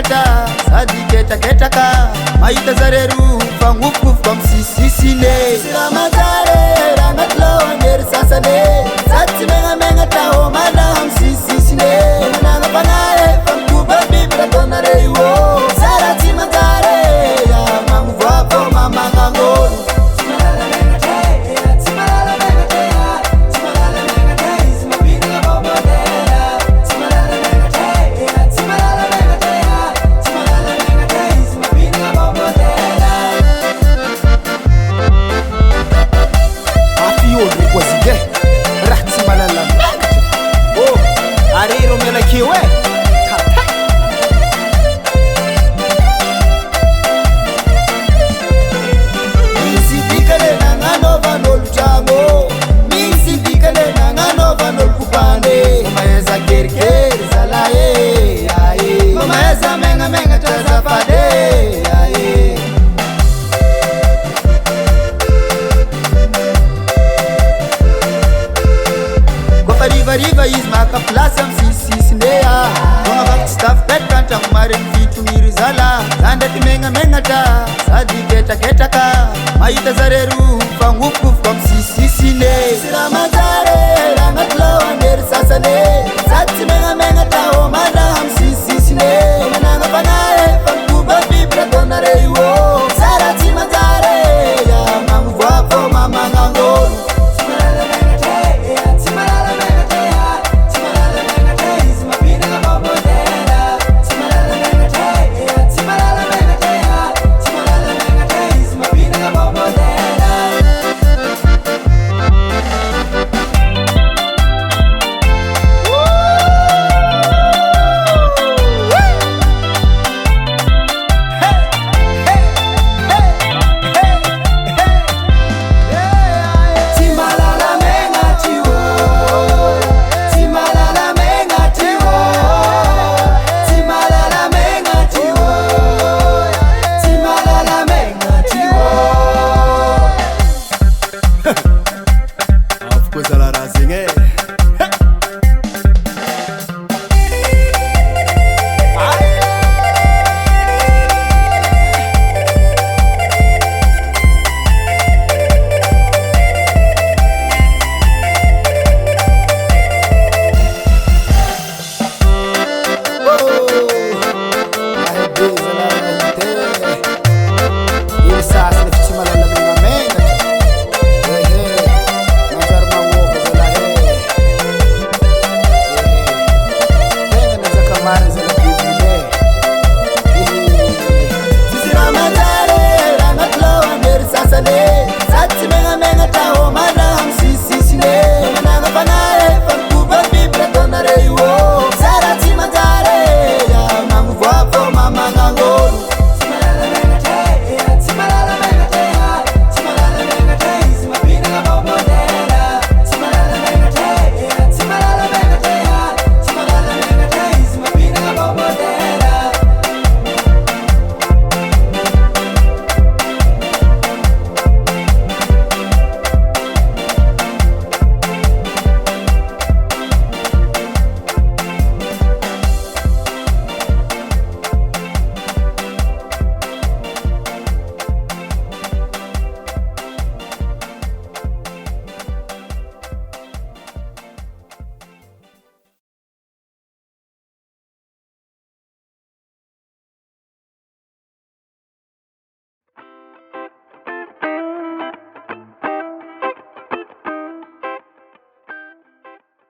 menata sady ketaketaka mahita zareru fagnofokofoko amy sisisine siramajare ragnaty lohangery sasane sady tsy megnamenatra homana amy sisisine managna fanare fagnoba biby ratonare io sara tsy manjare magnovoako mamagnanolo riva izy maka place amy sisisindea magnavaky tsy tafipetaka antragno mareny fitoniry zala zandraky megnamenatra sady ketraketraka mahita zareru fagnofokofoko amy sisisine siramajare ragnaty lohangery sasane sady tsy megnamenatra homana amy sisisine managna fanare fagnoba biby ratonare io sara tsy manjare magnovoako mamagnanolo Mama